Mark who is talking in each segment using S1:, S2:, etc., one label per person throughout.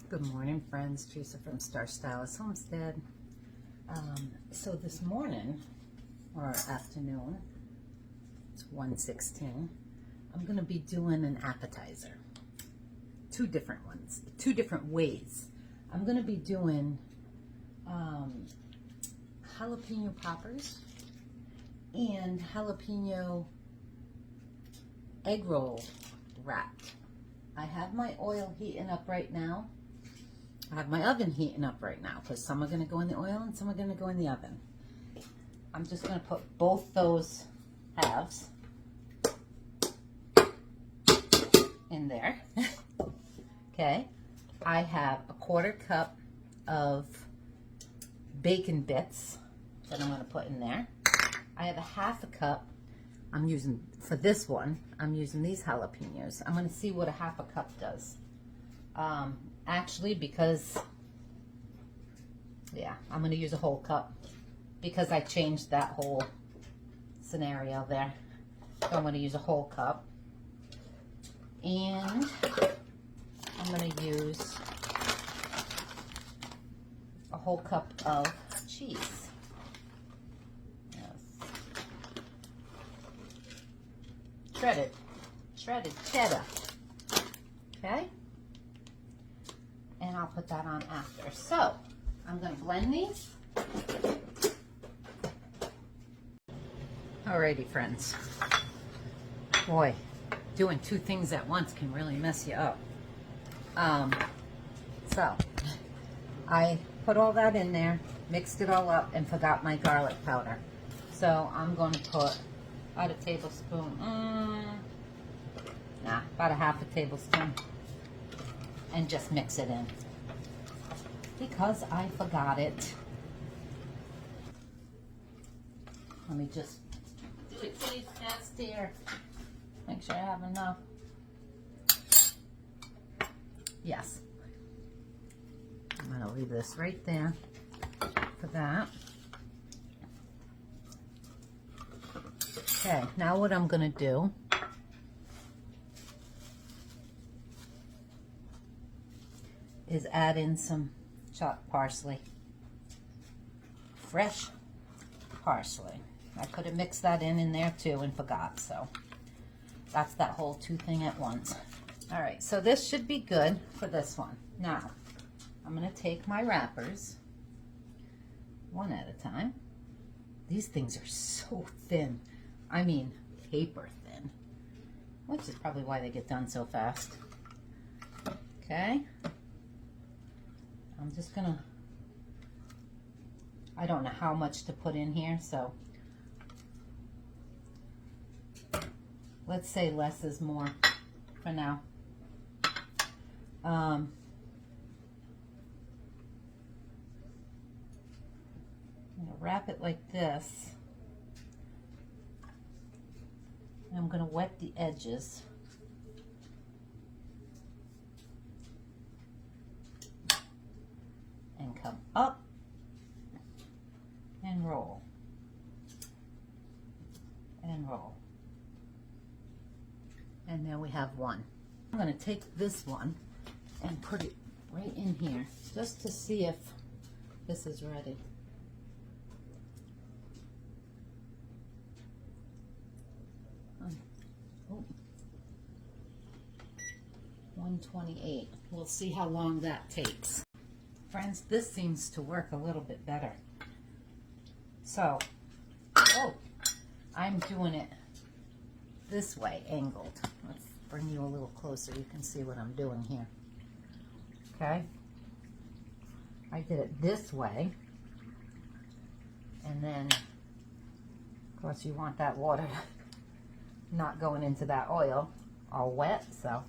S1: Good morning, friends. Teresa from Star Stylist Homestead. So this morning, or afternoon, it's 1:16, I'm going to be doing an appetizer. Two different ones, two different ways. I'm going to be doing jalapeno poppers and jalapeno egg roll wrapped. I have my oil heating up right now. I have my oven heating up right now because some are going to go in the oil and some are going to go in the oven. I'm just going to put both those halves in there. Okay. I have a 1/4 cup of bacon bits that I'm going to put in there. I have a 1/2 cup. I'm using, for this one, I'm using these jalapenos. I'm going to see what a 1/2 cup does. Actually, because, yeah, I'm going to use a whole cup because I changed that whole scenario there. So I'm going to use a whole cup. And I'm going to use a whole cup of cheese. Yes. Shredded cheddar. Okay? And I'll put that on after. So, I'm going to blend these. Alrighty, friends. Boy, doing two things at once can really mess you up. So, I put all that in there, mixed it all up, and forgot my garlic powder. So, I'm going to put about a tablespoon, about a 1/2 tablespoon. And just mix it in because I forgot it. Let me just do a taste test here. Make sure I have enough. Yes. I'm going to leave this right there for that. Okay, now what I'm going to do is add in some chopped parsley. Fresh parsley. I could have mixed that in there too and forgot, so that's that whole two thing at once. All right, so this should be good for this one. Now, I'm gonna take my wrappers one at a time. These things are so thin. I mean, paper thin, which is probably why they get done so fast. Okay. I'm just gonna, I don't know how much to put in here, so let's say less is more for now. I'm gonna wrap it like this. I'm gonna wet the edges. And come up and roll and roll. And there we have one. I'm going to take this one and put it right in here just to see if this is ready. Oh. 128. We'll see how long that takes. Friends, this seems to work a little bit better. So, I'm doing it this way, angled. Let's bring you a little closer. You can see what I'm doing here. Okay? I did it this way. And then, of course, you want that water not going into that oil all wet, so.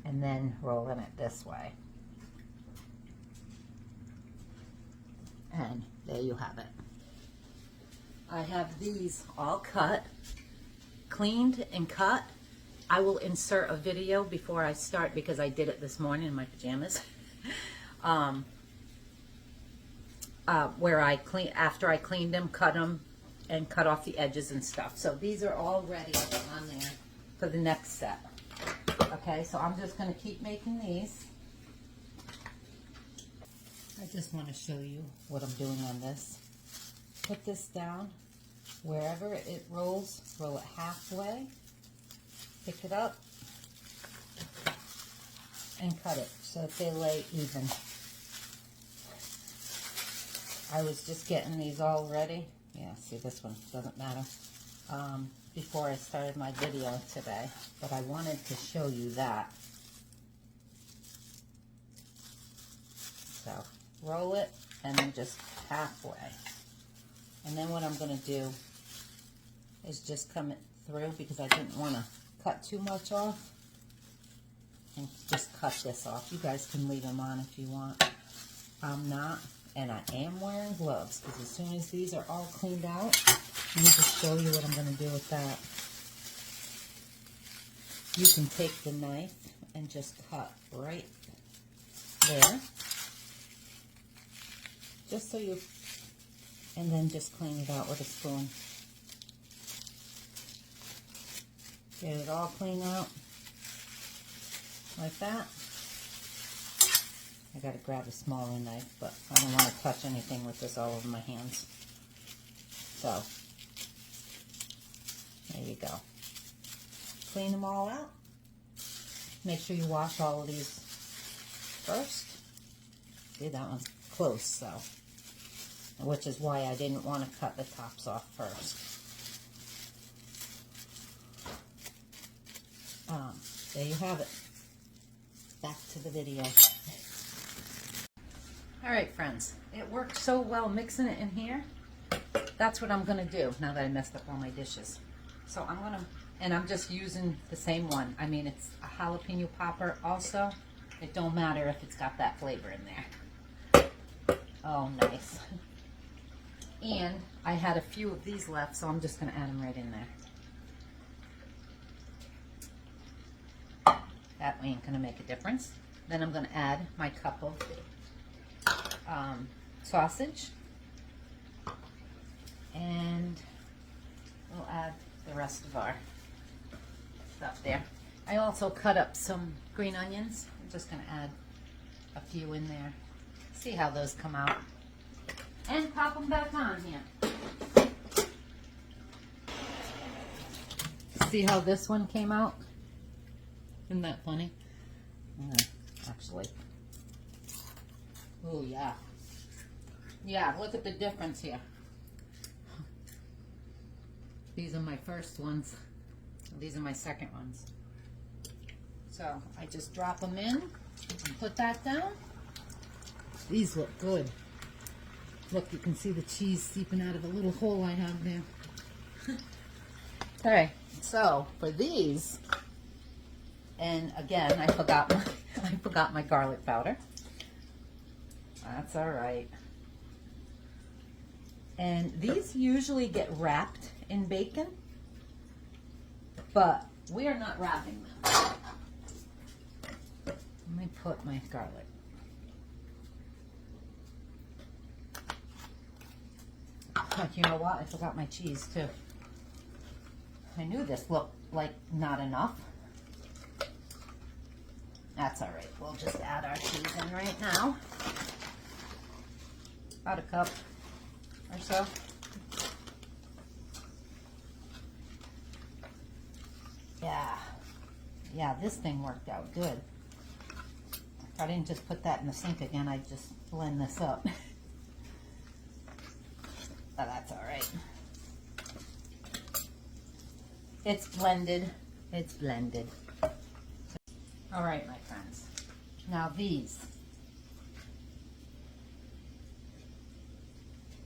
S1: And then rolling it this way. And there you have it. I have these all cut, cleaned and cut. I will insert a video before I start because I did it this morning in my pajamas. Where I after I cleaned them, cut them, and cut off the edges and stuff. So these are all ready on there for the next set. Okay, so I'm just going to keep making these. I just want to show you what I'm doing on this. Put this down. Wherever it rolls, roll it halfway. Pick it up and cut it so that they lay even. I was just getting these all ready. Yeah, see, this one doesn't matter. Before I started my video today, but I wanted to show you that. So roll it and then just halfway. And then what I'm going to do is just come it through, because I didn't want to cut too much off, and just cut this off. You guys can leave them on if you want. I'm not, and I am wearing gloves, because as soon as these are all cleaned out, let me just show you what I'm going to do with that. You can take the knife and just cut right there, just so you, and then just clean it out with a spoon. Get it all clean out like that. I gotta grab a smaller knife, but I don't want to touch anything with this all over my hands. So there you go. Clean them all out. Make sure you wash all of these first. See, that one's close, so, which is why I didn't want to cut the tops off first. There you have it. Back to the video. All right, friends, it worked so well mixing it in here. That's what I'm gonna do now that I messed up all my dishes. So I'm gonna, and I'm just using the same one. I mean, it's a jalapeno popper also. It don't matter if it's got that flavor in there. Oh, nice. And I had a few of these left, so I'm just gonna add them right in there. That ain't gonna make a difference. Then I'm gonna add my cup of sausage, and we'll add the rest of our stuff there. I also cut up some green onions. I'm just gonna add a few in there. See how those come out. And pop them back on here. See how this one came out? Isn't that funny? Actually. Oh, yeah. Yeah, look at the difference here. These are my first ones. These are my second ones. So I just drop them in and put that down. These look good. Look, you can see the cheese seeping out of a little hole I have there. All right, so for these, and again, I forgot my garlic powder. That's all right. And these usually get wrapped in bacon, but we are not wrapping them. Let me put my garlic. But you know what? I forgot my cheese too. I knew this looked like not enough. That's all right. We'll just add our cheese in right now. About a cup or so. Yeah, this thing worked out good. If I didn't just put that in the sink again, I'd just blend this up. Oh, that's all right. It's blended. It's blended. All right, my friends. Now these.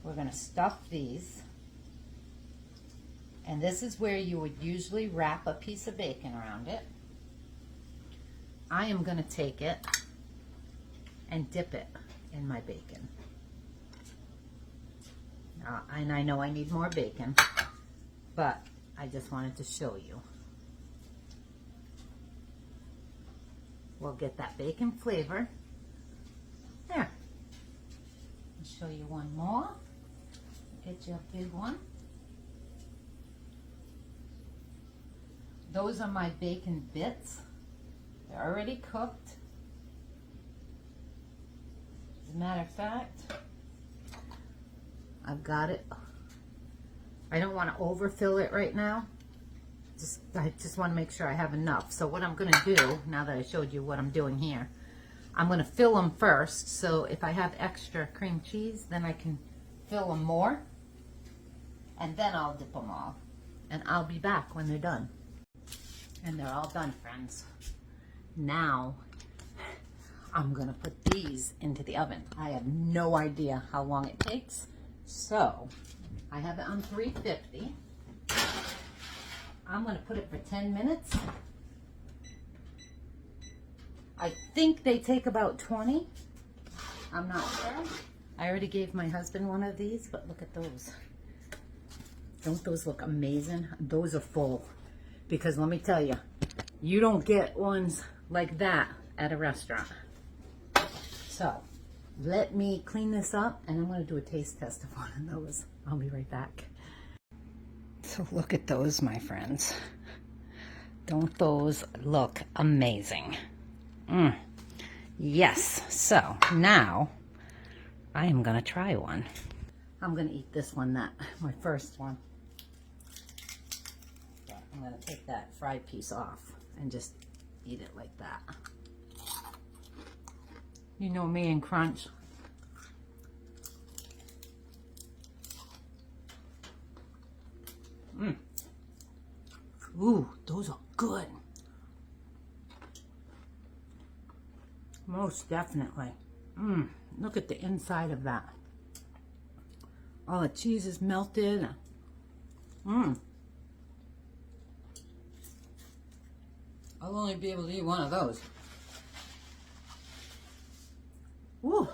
S1: We're going to stuff these. And this is where you would usually wrap a piece of bacon around it. I am going to take it and dip it in my bacon. And I know I need more bacon, but I just wanted to show you. We'll get that bacon flavor. There. I'll show you one more. Get you a big one. Those are my bacon bits. They're already cooked. As a matter of fact, I've got it. I don't want to overfill it right now. I just want to make sure I have enough. So what I'm going to do, now that I showed you what I'm doing here, I'm going to fill them first. So if I have extra cream cheese, then I can fill them more. And then I'll dip them all. And I'll be back when they're done. And they're all done, friends. Now, I'm going to put these into the oven. I have no idea how long it takes. So, I have it on 350. I'm going to put it for 10 minutes. I think they take about 20. I'm not sure. I already gave my husband one of these, but look at those. Don't those look amazing? Those are full. Because let me tell you, you don't get ones like that at a restaurant. So, let me clean this up and I'm going to do a taste test of one of those. I'll be right back. So look at those, my friends. Don't those look amazing? Yes. So now I am going to try one. I'm going to eat this one, my first one. I'm going to take that fried piece off and just eat it like that. You know me and crunch. Ooh, those are good. Most definitely. Look at the inside of that. All the cheese is melted. I'll only be able to eat one of those. Woo!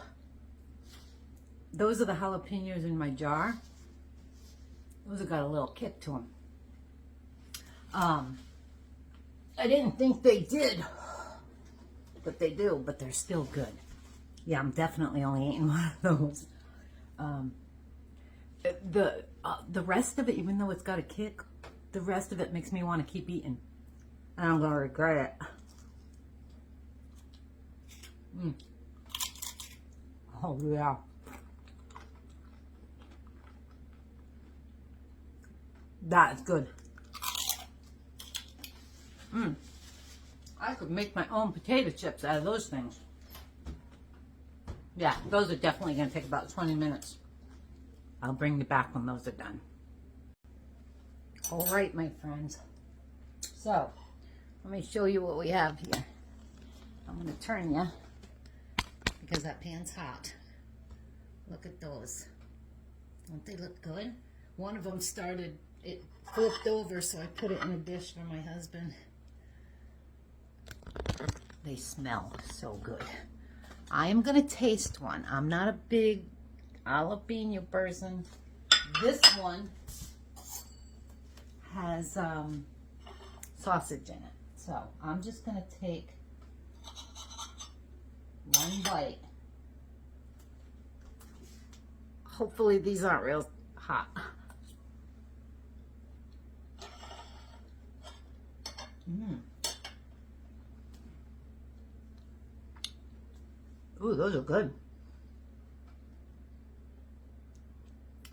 S1: Those are the jalapenos in my jar. Those have got a little kick to them. I didn't think they did, but they do, but they're still good. Yeah, I'm definitely only eating one of those. The rest of it, even though it's got a kick, the rest of it makes me want to keep eating. And I'm going to regret it. Oh, yeah. That's good. I could make my own potato chips out of those things. Yeah, those are definitely going to take about 20 minutes. I'll bring you back when those are done. All right, my friends. So, let me show you what we have here. I'm going to turn you because that pan's hot. Look at those. Don't they look good? One of them started, it flipped over, so I put it in a dish for my husband. They smell so good. I am going to taste one. I'm not a big jalapeno person. This one has sausage in it. So I'm just going to take one bite. Hopefully these aren't real hot. Ooh, those are good.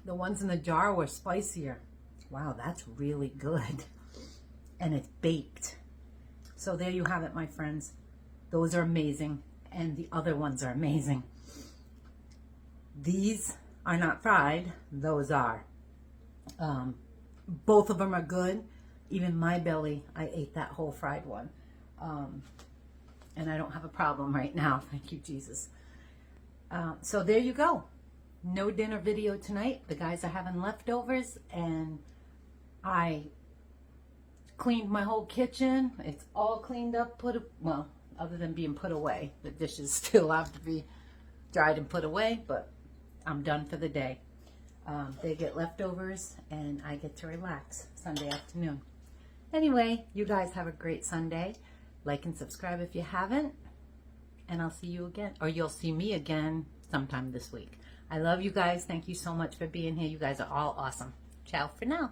S1: The ones in the jar were spicier. Wow, that's really good. And it's baked. So there you have it, my friends. Those are amazing. And the other ones are amazing. These are not fried. Those are. Both of them are good. Even my belly, I ate that whole fried one. And I don't have a problem right now. Thank you, Jesus. So there you go. No dinner video tonight. The guys are having leftovers, and I cleaned my whole kitchen. It's all cleaned up, well, other than being put away. The dishes still have to be dried and put away, but I'm done for the day. They get leftovers, and I get to relax Sunday afternoon. Anyway, you guys have a great Sunday. Like and subscribe if you haven't, and I'll see you again, or you'll see me again sometime this week. I love you guys. Thank you so much for being here. You guys are all awesome. Ciao for now.